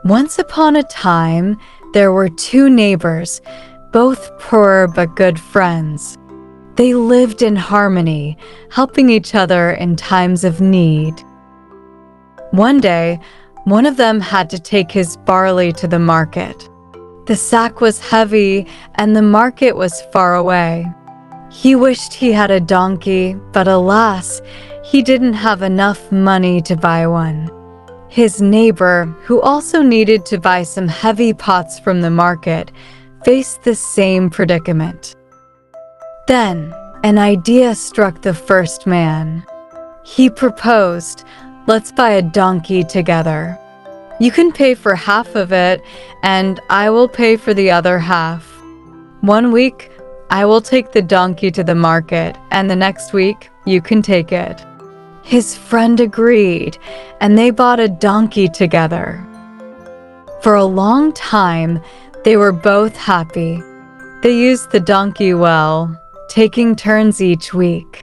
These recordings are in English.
Once upon a time, there were two neighbors, both poor but good friends. They lived in harmony, helping each other in times of need. One day, one of them had to take his barley to the market. The sack was heavy and the market was far away. He wished he had a donkey, but alas, he didn't have enough money to buy one. His neighbor, who also needed to buy some heavy pots from the market, faced the same predicament. Then, an idea struck the first man. He proposed, "Let's buy a donkey together. You can pay for half of it, and I will pay for the other half. 1 week, I will take the donkey to the market, and the next week, you can take it." His friend agreed, and they bought a donkey together. For a long time, they were both happy. They used the donkey well, taking turns each week.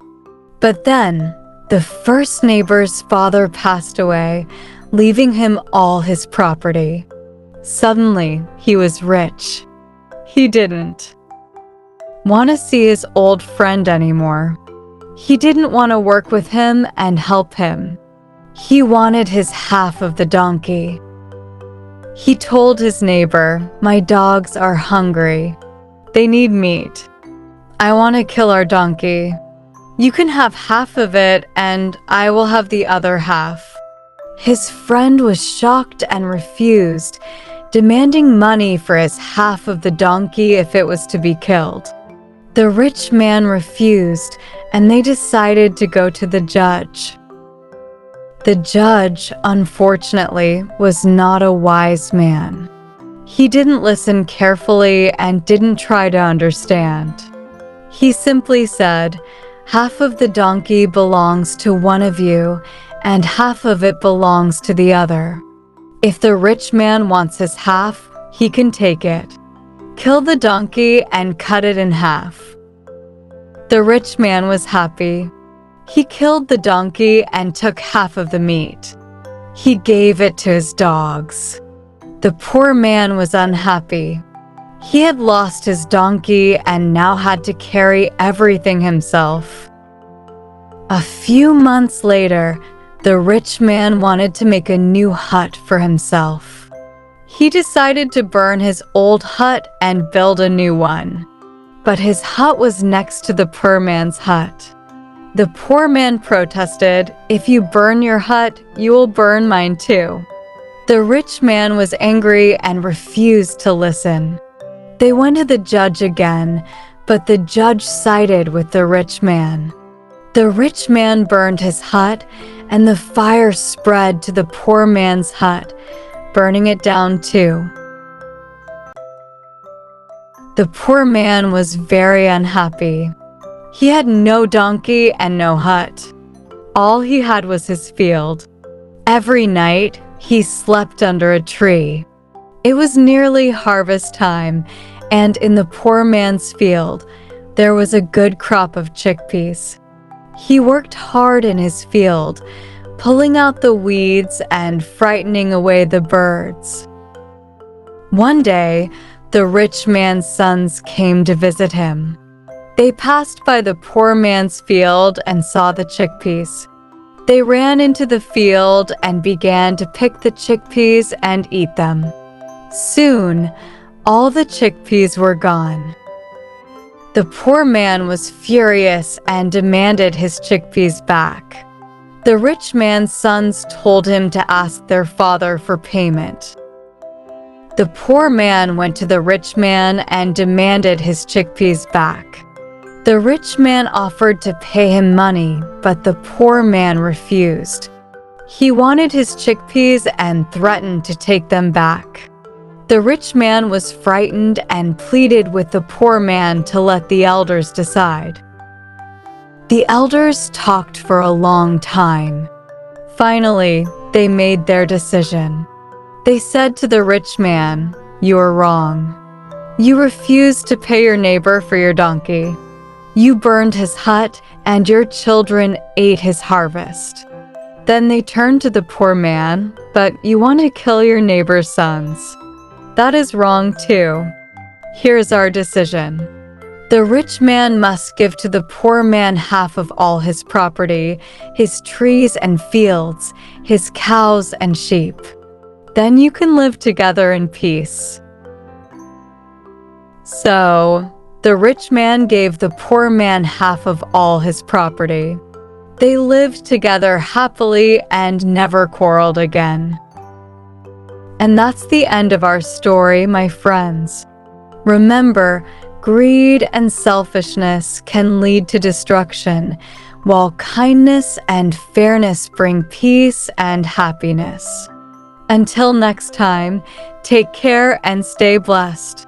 But then, the first neighbor's father passed away, leaving him all his property. Suddenly, he was rich. He didn't want to see his old friend anymore. He didn't want to work with him and help him. He wanted his half of the donkey. He told his neighbor, "My dogs are hungry. They need meat. I want to kill our donkey. You can have half of it and I will have the other half." His friend was shocked and refused, demanding money for his half of the donkey if it was to be killed. The rich man refused, and they decided to go to the judge. The judge, unfortunately, was not a wise man. He didn't listen carefully and didn't try to understand. He simply said, "Half of the donkey belongs to one of you, and half of it belongs to the other. If the rich man wants his half, he can take it. Kill the donkey and cut it in half." The rich man was happy. He killed the donkey and took half of the meat. He gave it to his dogs. The poor man was unhappy. He had lost his donkey and now had to carry everything himself. A few months later, the rich man wanted to make a new hut for himself. He decided to burn his old hut and build a new one. But his hut was next to the poor man's hut. The poor man protested, "If you burn your hut, you will burn mine too." The rich man was angry and refused to listen. They went to the judge again, but the judge sided with the rich man. The rich man burned his hut, and the fire spread to the poor man's hut, burning it down too. The poor man was very unhappy. He had no donkey and no hut. All he had was his field. Every night, he slept under a tree. It was nearly harvest time, and in the poor man's field, there was a good crop of chickpeas. He worked hard in his field, pulling out the weeds and frightening away the birds. One day, the rich man's sons came to visit him. They passed by the poor man's field and saw the chickpeas. They ran into the field and began to pick the chickpeas and eat them. Soon, all the chickpeas were gone. The poor man was furious and demanded his chickpeas back. The rich man's sons told him to ask their father for payment. The poor man went to the rich man and demanded his chickpeas back. The rich man offered to pay him money, but the poor man refused. He wanted his chickpeas and threatened to take them back. The rich man was frightened and pleaded with the poor man to let the elders decide. The elders talked for a long time. Finally, they made their decision. They said to the rich man, "You are wrong. You refused to pay your neighbor for your donkey. You burned his hut, and your children ate his harvest." Then they turned to the poor man, but you want to kill your neighbor's sons. That is wrong too. Here's our decision. The rich man must give to the poor man half of all his property, his trees and fields, his cows and sheep. Then you can live together in peace. So, the rich man gave the poor man half of all his property. They lived together happily and never quarreled again. And that's the end of our story, my friends. Remember, greed and selfishness can lead to destruction, while kindness and fairness bring peace and happiness. Until next time, take care and stay blessed.